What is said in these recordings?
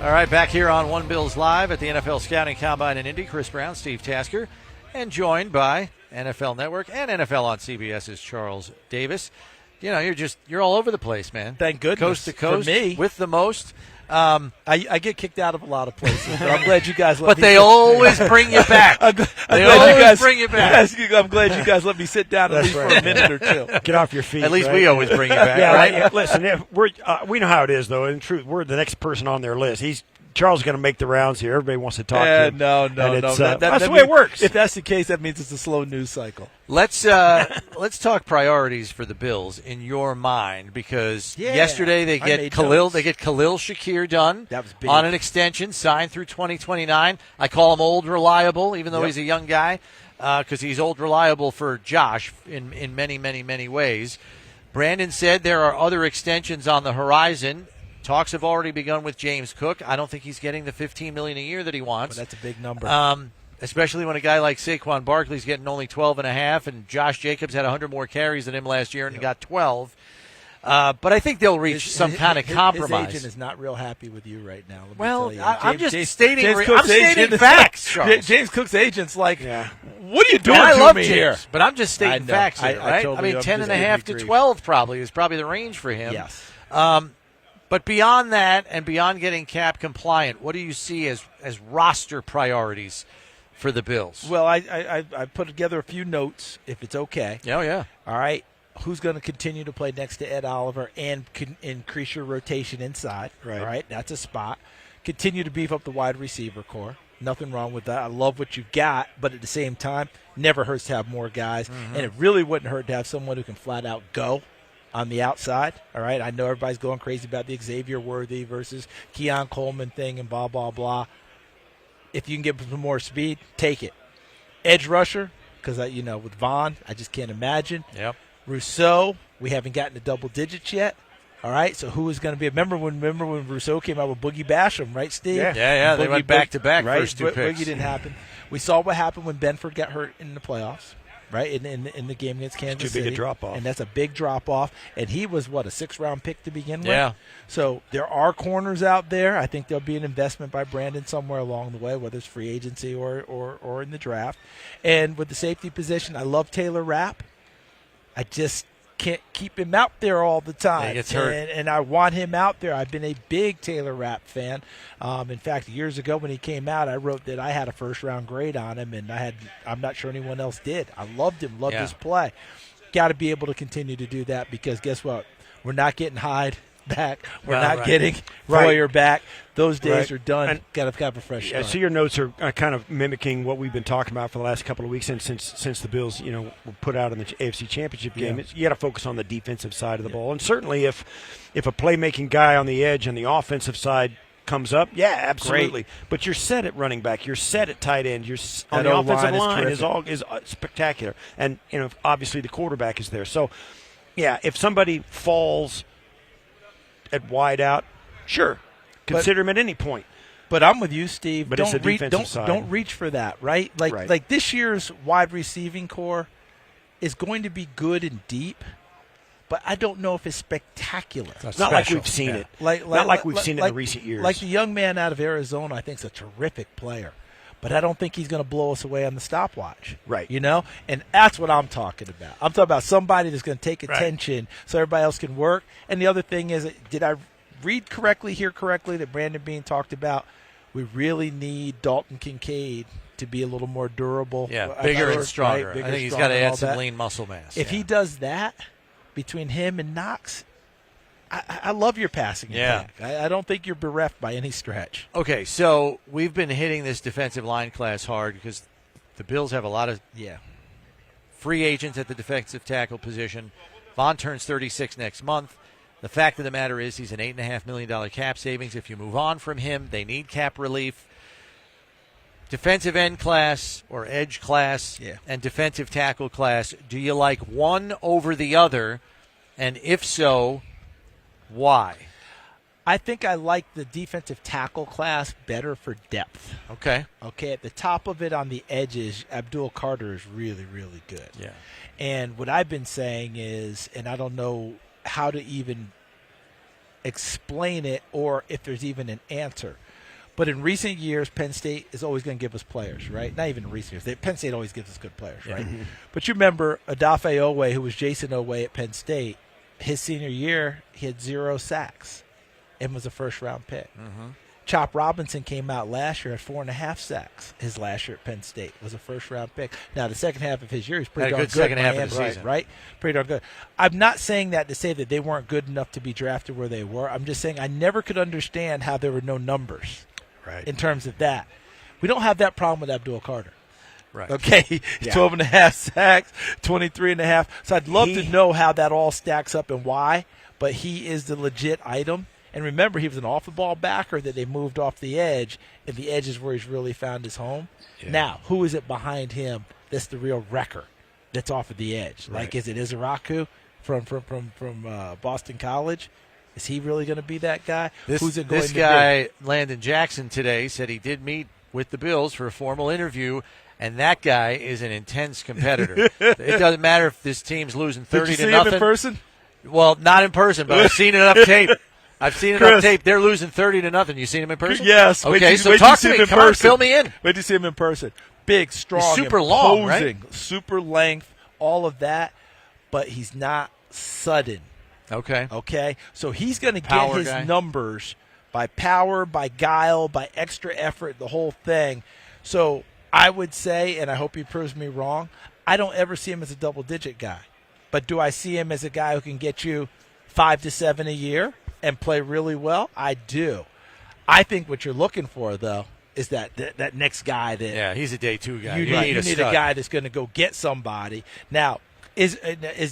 All right, back here on One Bills Live at the NFL Scouting Combine in Indy. Chris Brown, Steve Tasker, and joined by NFL Network and NFL on CBS's Charles Davis. You know, you're all over the place, man. Thank goodness. Coast to coast, for me. with the most. I get kicked out of a lot of places, but I'm glad you guys let me. But they always bring you back. They always bring you back. I'm glad you guys let me sit down at least for a minute or two. Get off your feet. At least right? we always bring you back, yeah, right? Yeah, listen, we know how it is, though. In truth, we're the next person on their list. Charles is going to make the rounds here. Everybody wants to talk to him. No. That's the way it works. If that's the case, that means it's a slow news cycle. Let's talk priorities for the Bills in your mind, because yesterday they get Khalil Shakir done. That was big. On an extension signed through 2029. I call him old reliable, even though he's a young guy, because he's old reliable for Josh in many ways. Brandon said there are other extensions on the horizon. Talks have already begun with James Cook. I don't think he's getting the $15 million a year that he wants. But that's a big number. Especially when a guy like Saquon Barkley's getting only 12.5, and Josh Jacobs had 100 more carries than him last year and got 12. But I think they'll reach some kind of compromise. His agent is not real happy with you right now. Well, I'm just stating facts, Charles. James Cook's agent's like, what are you doing I love me James, here? But I'm just stating facts here, right? I 10.5 to 12 probably is probably the range for him. Yes. But beyond that, and beyond getting cap compliant, what do you see as roster priorities for the Bills? Well, I put together a few notes, if it's okay. Yeah. All right. Who's going to continue to play next to Ed Oliver and increase your rotation inside? Right. All right. That's a spot. Continue to beef up the wide receiver core. Nothing wrong with that. I love what you've got, but at the same time, never hurts to have more guys. Mm-hmm. And it really wouldn't hurt to have someone who can flat out go on the outside. All right. I know everybody's going crazy about the Xavier Worthy versus Keon Coleman thing and blah, blah, blah. If you can get some more speed, take it. Edge rusher, because, with Vaughn, I just can't imagine. Yep. Rousseau, we haven't gotten to double digits yet. All right, so who is going to be? Remember when Rousseau came out with Boogie Basham, right, Steve? Yeah. They went back-to-back right? first two picks. Boogie didn't happen. We saw what happened when Benford got hurt in the playoffs, right, in the game against Kansas City. Too big a drop-off. And that's a big drop-off. And he was, a 6th-round pick to begin with? Yeah. So there are corners out there. I think there'll be an investment by Brandon somewhere along the way, whether it's free agency or in the draft. And with the safety position, I love Taylor Rapp. I just can't keep him out there all the time. Yeah, he gets hurt. And I want him out there. I've been a big Taylor Rapp fan. In fact, years ago when he came out, I wrote that I had a first-round grade on him, and I'm not sure anyone else did. I loved him, loved his play. Got to be able to continue to do that, because guess what? We're not getting Hyde back. We're not getting Foyer back. Those days are done. Got to have a fresh start. So your notes are kind of mimicking what we've been talking about for the last couple of weeks, and since the Bills, were put out in the AFC Championship game. You got to focus on the defensive side of the ball, and certainly if a playmaking guy on the edge on the offensive side comes up, absolutely. Great. But you're set at running back. You're set at tight end. You're on that the offensive line line is spectacular, and obviously the quarterback is there. So, if somebody falls at wide out, sure, consider him at any point. But I'm with you, Steve. But don't don't reach for that, right? Like this year's wide receiving core is going to be good and deep, but I don't know if it's spectacular. It's not like we've seen it. Not like we've seen it in recent years. Like the young man out of Arizona, I think is a terrific player. But I don't think he's going to blow us away on the stopwatch. Right. And that's what I'm talking about. I'm talking about somebody that's going to take attention so everybody else can work. And the other thing is, did I hear correctly that Brandon Beane talked about we really need Dalton Kincaid to be a little more durable? Yeah, bigger and stronger. Right? I think he's got to add some lean muscle mass. If he does that, between him and Knox, I love your passing attack. I don't think you're bereft by any stretch. Okay, so we've been hitting this defensive line class hard because the Bills have a lot of free agents at the defensive tackle position. Vaughn turns 36 next month. The fact of the matter is he's an $8.5 million cap savings. If you move on from him, they need cap relief. Defensive end class or edge class and defensive tackle class, do you like one over the other? And if so, why? I think I like the defensive tackle class better for depth. Okay, at the top of it on the edges, Abdul Carter is really, really good. Yeah. And what I've been saying is, and I don't know how to even explain it or if there's even an answer. But in recent years, Penn State is always going to give us players, right? Not even in recent years. Penn State always gives us good players, right? Mm-hmm. But you remember Odafe Owe, who was Jason Owe at Penn State, his senior year, he had 0 sacks and was a first-round pick. Mm-hmm. Chop Robinson came out last year at 4.5 sacks. His last year at Penn State was a first-round pick. Now, the second half of his year, he's pretty Had a darn good good. second half of the season. Right? Pretty darn good. I'm not saying that to say that they weren't good enough to be drafted where they were. I'm just saying I never could understand how there were no numbers. Right. In terms of that. We don't have that problem with Abdul Carter. Right. Okay? Yeah. 12.5 sacks, 23.5. So I'd love to know how that all stacks up and why, but he is the legit item. And remember, he was an off-the-ball backer that they moved off the edge, and the edge is where he's really found his home. Yeah. Now, who is it behind him that's the real wrecker that's off of the edge? Right. Like, is it Izaraku from Boston College? Is he really going to be that guy? Who's it going this to guy, be? Landon Jackson, today said he did meet with the Bills for a formal interview, and that guy is an intense competitor. It doesn't matter if this team's losing 30 Did you to see nothing. him in person? Well, not in person, but I've seen enough tape. Chris. They're losing 30 to nothing. You seen him in person? Yes. Okay, wait so till talk you to see me. him in Come on, person. fill me in. Wait to see him in person. Big, strong, super long, right? imposing, super length, all of that, but he's not sudden. Okay? So he's going to get Power his guy. numbers by power, by guile, by extra effort, the whole thing. So I would say, and I hope he proves me wrong, I don't ever see him as a double-digit guy. But do I see him as a guy who can get you 5 to 7 a year and play really well? I do. I think what you're looking for, though, is that next guy that Yeah, he's a day 2 guy. you need a stud. guy that's going to go get somebody. Now, is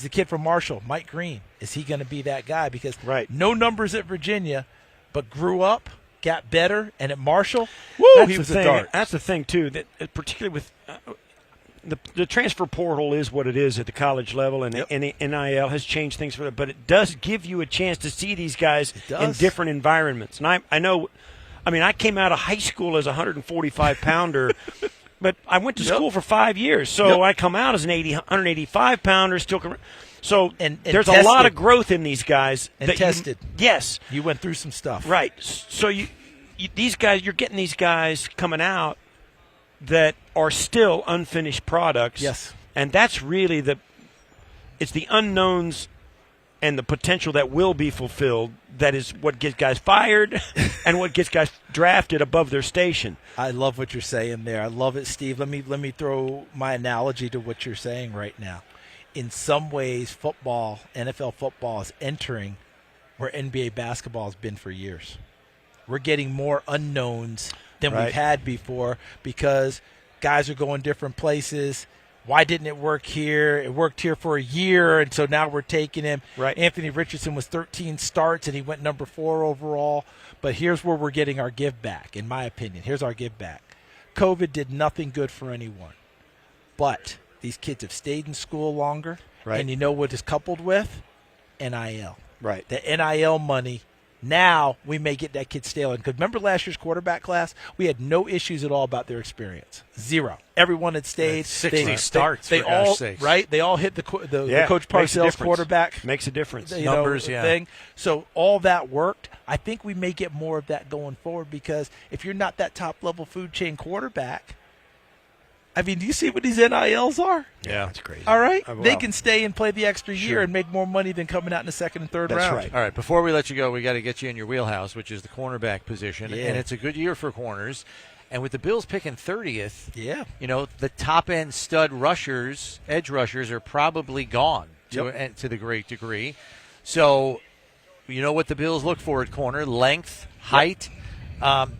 the kid from Marshall, Mike Green, is he going to be that guy? Because no numbers at Virginia, but grew up, got better, and at Marshall, he was a dart. That's the thing, too, that particularly with the transfer portal is what it is at the college level, and the NIL has changed things for them. But it does give you a chance to see these guys in different environments. And I know, I came out of high school as a 145-pounder, but I went to school for 5 years. So I come out as an 185-pounder, still. So and there's tested. a lot of growth in these guys. And tested. Yes. You went through some stuff. Right. So these guys, you're getting these guys coming out that are still unfinished products. Yes. And that's really it's the unknowns and the potential that will be fulfilled that is what gets guys fired and what gets guys drafted above their station. I love what you're saying there. I love it, Steve. Let me throw my analogy to what you're saying right now. In some ways, football, NFL football, is entering where NBA basketball has been for years. We're getting more unknowns than we've had before because guys are going different places. Why didn't it work here? It worked here for a year, and so now we're taking him. Right. Anthony Richardson was 13 starts, and he went number 4 overall. But here's where we're getting our give back, in my opinion. Here's our give back. COVID did nothing good for anyone. But these kids have stayed in school longer, and you know what is coupled with? NIL. Right. The NIL money. Now we may get that kid stale. Because remember last year's quarterback class? We had no issues at all about their experience. 0. Everyone had stayed. 60 starts, They for gosh all sakes. right. They all hit the Coach Parcells quarterback. Makes a difference. Numbers, thing. So all that worked. I think we may get more of that going forward because if you're not that top level food chain quarterback, do you see what these NILs are? Yeah, that's crazy. All right, Well, they can stay and play the extra year sure. and make more money than coming out in the second and third round. That's right. All right, before we let you go, we got to get you in your wheelhouse, which is the cornerback position. Yeah. And it's a good year for corners. And with the Bills picking 30th, Yeah. the top-end stud rushers, edge rushers, are probably gone to the great degree. So you know what the Bills look for at corner: length, height.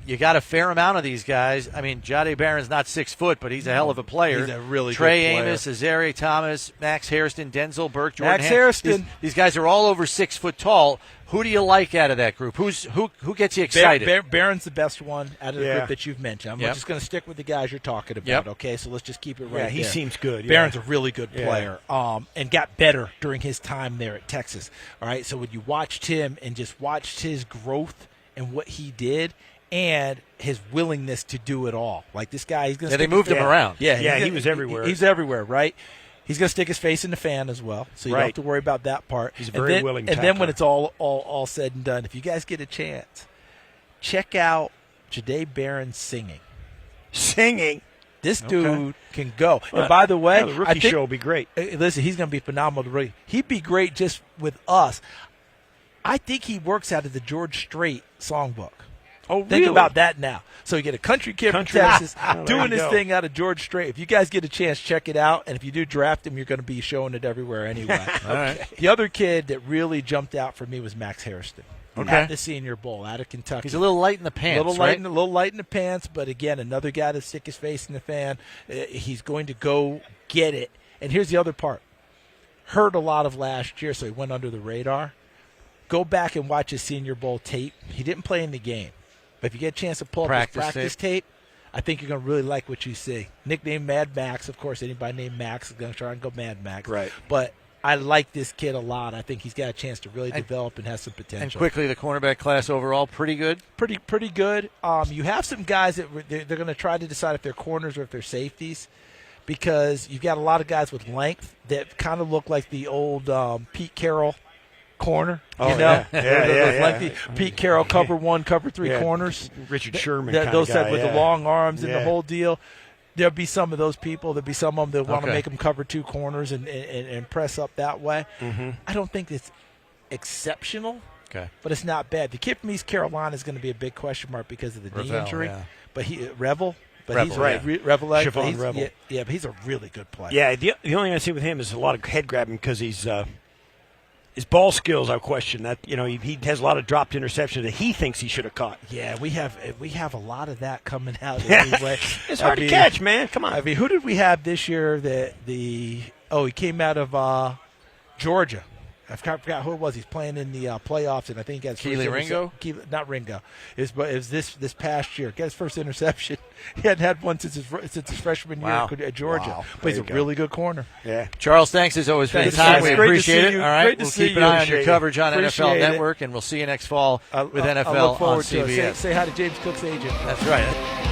You got a fair amount of these guys. Jahdae Barron's not 6 foot, but he's a hell of a player. He's a really Trey good player. Amos, Azariah Thomas, Max Hairston, Denzel Burke, Jordan Max Ham- Hairston. These guys are all over 6 foot tall. Who do you like out of that group? Who gets you excited? Barron's the best one out of the Yeah. group that you've mentioned. I'm Yep. just going to stick with the guys you're talking about, Yep. okay? So let's just keep it right Yeah, he there. seems good. Barron's yeah. a really good Yeah. player and got better during his time there at Texas. All right, so when you watched him and just watched his growth and what he did and his willingness to do it all. Like this guy, he's going to they moved him around. Yeah, he was everywhere. He's everywhere, right? He's going to stick his face in the fan as well, so you don't have to worry about that part. He's a very willing tackler. And then when it's all said and done, if you guys get a chance, check out Jahdae Barron singing. Singing? This dude can go. And by the way, the rookie show will be great. Listen, he's going to be phenomenal. He'd be great just with us. I think he works out of the George Strait songbook. Oh, really? Think about that now. So you get a country kid from Texas doing this thing out of George Strait. If you guys get a chance, check it out. And if you do draft him, you're going to be showing it everywhere anyway. All right. The other kid that really jumped out for me was Max Hairston. At the Senior Bowl out of Kentucky. He's a little light in the pants, a little light in the pants, but again, another guy to stick his face in the fan. He's going to go get it. And here's the other part. Heard a lot of last year, so he went under the radar. Go back and watch his Senior Bowl tape. He didn't play in the game. But if you get a chance to pull up his practice tape, I think you're going to really like what you see. Nickname Mad Max. Of course, anybody named Max is going to try and go Mad Max. Right. But I like this kid a lot. I think he's got a chance to really develop and has some potential. And quickly, the cornerback class overall, pretty good? Pretty good. You have some guys that they're going to try to decide if they're corners or if they're safeties, because you've got a lot of guys with length that kind of look like the old Pete Carroll corner. Lengthy Pete Carroll cover 1, cover 3 corners. Richard Sherman those with the long arms and the whole deal. There'll be some of those people. There'll be some of them that want to make them cover 2 corners and press up that way. Mm-hmm. I don't think it's exceptional, but it's not bad. The kid from East Carolina is going to be a big question mark because of the knee injury. Yeah. But Revel. But Revel, he's right. Revel. Revel. Yeah, but he's a really good player. Yeah, the only thing I see with him is a lot of head grabbing because he's his ball skills. I question that. He has a lot of dropped interceptions that he thinks he should have caught. Yeah, we have a lot of that coming out anyway. It's hard to catch, man. Come on. I mean, who did we have this year he came out of Georgia. I forgot who it was. He's playing in the playoffs, and I think he got his Keely Ringo? Not Ringo. It was this past year. Got his first interception. He hadn't had one since his freshman year at Georgia. Wow. But he's a really good corner. Yeah. Charles, thanks as always for the time. We appreciate it. All right, we'll keep an eye on your coverage on NFL Network, and we'll see you next fall with NFL I look forward on CBS. to it. Say hi to James Cook's agent. That's right.